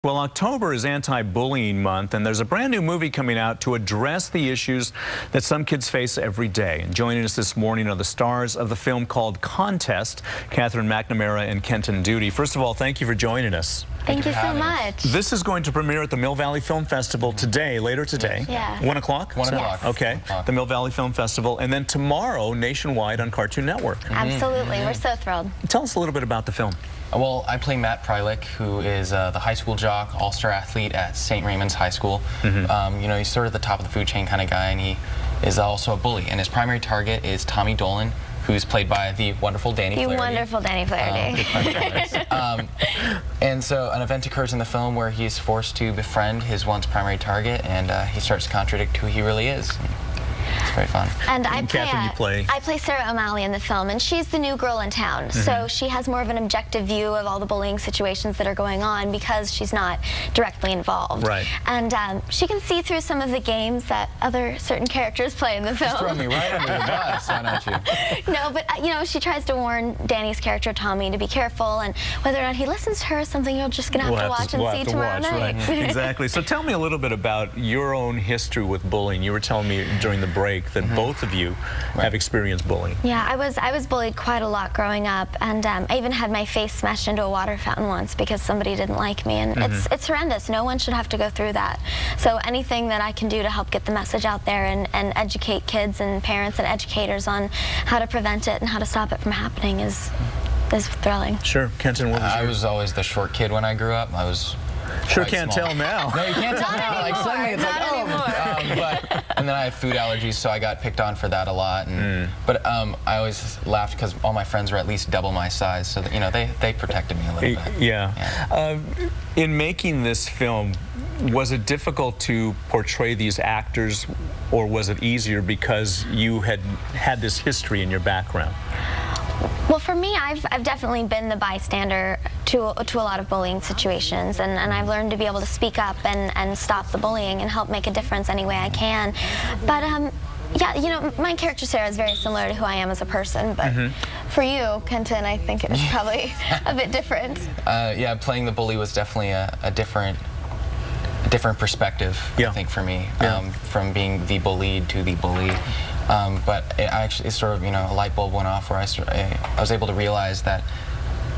Well, October is anti-bullying month, and there's a brand new movie coming out to address the issues that some kids face every day. And joining us this morning are the stars of the film called Contest, Katherine, McNamara, and Kenton. First of all, thank you for joining us. Thank you so much. This is going to premiere at the Mill Valley Film Festival today, later today. Yeah. 1 o'clock? 1 o'clock. Okay. 1 o'clock. The Mill Valley Film Festival, and then tomorrow nationwide on Cartoon Network. Absolutely. We're so thrilled. Tell us a little bit about the film. Well, I play Matt Prylick, who is the high school jock, all-star athlete at St. Raymond's High School. You know, he's sort of the top of the food chain kind of guy, and he is also a bully. And his primary target is Tommy Dolan, who's played by the wonderful Danny Flaherty. The wonderful Danny Flaherty. And so an event occurs in the film where he's forced to befriend his once primary target, and he starts to contradict who he really is. It's very fun. And Katherine, I play Sarah O'Malley in the film, and she's the new girl in town. So she has more of an objective view of all the bullying situations that are going on because she's not directly involved. Right. And she can see through some of the games that other certain characters play in the film. Just throw me right under the bus, why don't you? No, but you know, she tries to warn Danny's character Tommy to be careful, and whether or not he listens to her is something you're just going to have to watch and see tomorrow night. Right. Exactly. So tell me a little bit about your own history with bullying. You were telling me during the break that both of you have experienced bullying. Yeah, I was bullied quite a lot growing up, and I even had my face smashed into a water fountain once because somebody didn't like me, and it's horrendous. No one should have to go through that. So anything that I can do to help get the message out there and educate kids and parents and educators on how to prevent it and how to stop it from happening is thrilling. Sure. Kenton, what was I was always the short kid when I grew up. I was Sure can't tell now. No, you can't tell now. Like suddenly it's like, and then I have food allergies, so I got picked on for that a lot. And, But I always laughed because all my friends were at least double my size, so that, you know, they protected me a little bit. Yeah. In making this film, was it difficult to portray these actors, or was it easier because you had this history in your background? Well, for me, I've definitely been the bystander to a lot of bullying situations, and I've learned to be able to speak up and stop the bullying and help make a difference any way I can. But yeah, you know, my character Sarah is very similar to who I am as a person, but for you, Kenton, I think it was probably a bit different. Yeah, playing the bully was definitely a different perspective, I think, for me, from being the bullied to the bully. But it sort of, you know, a light bulb went off where I was able to realize that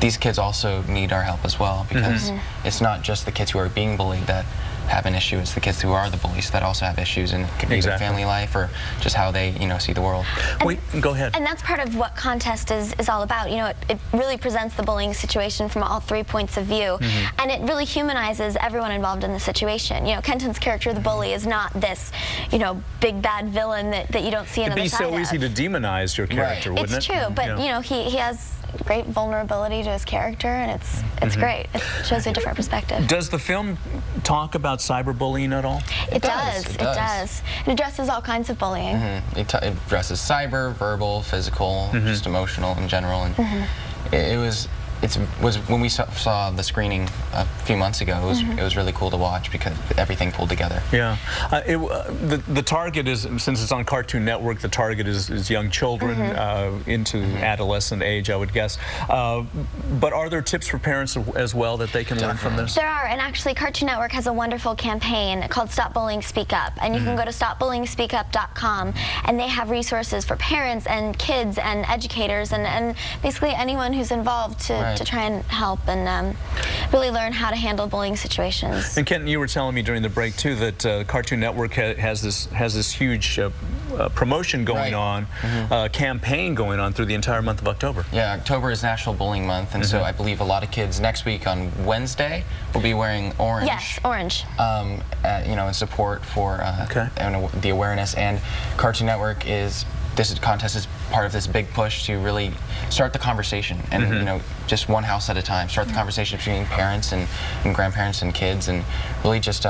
these kids also need our help as well, because it's not just the kids who are being bullied that have an issue, it's the kids who are the bullies that also have issues, and it could be their family life or just how they, you know, see the world. Wait, go ahead. And that's part of what Contest is all about. You know, it really presents the bullying situation from all 3 points of view, and it really humanizes everyone involved in the situation. You know, Kenton's character, the bully, is not this, you know, big bad villain that you don't see another side of. It'd be so easy to demonize your character, wouldn't it? It's true, but you know, he has great vulnerability to his character, and it's great. It shows a different perspective. Does the film talk about cyberbullying at all? It does. It does. It addresses all kinds of bullying. It addresses cyber, verbal, physical, just emotional in general, and it was when we saw the screening a few months ago, it was really cool to watch because everything pulled together. Yeah. The target is, since it's on Cartoon Network, the target is young children into adolescent age, I would guess. But are there tips for parents as well that they can learn from this? There are, and actually Cartoon Network has a wonderful campaign called Stop Bullying, Speak Up, and you can go to stopbullying.speakup.com, and they have resources for parents and kids and educators and basically anyone who's involved to try and help and really learn how to handle bullying situations. And Kenton, you were telling me during the break too that Cartoon Network has this huge promotion going on, campaign going on through the entire month of October. Yeah, October is National Bullying Month, and so I believe a lot of kids next week on Wednesday will be wearing orange. Yes, orange. You know, in support for the awareness, and Cartoon Network this contest is part of this big push to really start the conversation, and you know, just one house at a time, start the conversation between parents and grandparents and kids, and really just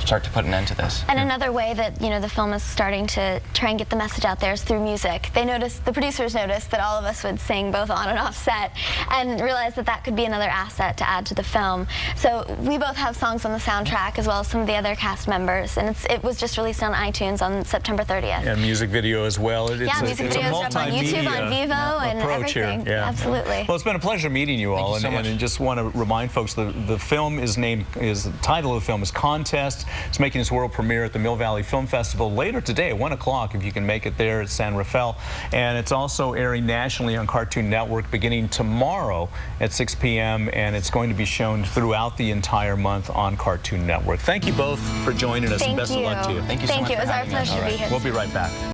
start to put an end to this. And another way that, you know, the film is starting to try and get the message out there is through music. They noticed, the producers noticed that all of us would sing both on and off set, and realized that that could be another asset to add to the film. So we both have songs on the soundtrack, as well as some of the other cast members, and it was just released on iTunes on September 30th. And music video as well. Music videos are up on YouTube, on Vivo, and everything. Here. Yeah. Absolutely. Well, it's been a pleasure meeting you all, Thank you so much. and just want to remind folks the film the title of the film is Contest. It's making its world premiere at the Mill Valley Film Festival later today at 1 o'clock, if you can make it there at San Rafael. And it's also airing nationally on Cartoon Network beginning tomorrow at 6 p.m. and it's going to be shown throughout the entire month on Cartoon Network. Thank you both for joining us, and best of luck to you. Thank you so much. It was our pleasure to be here. We'll be right back.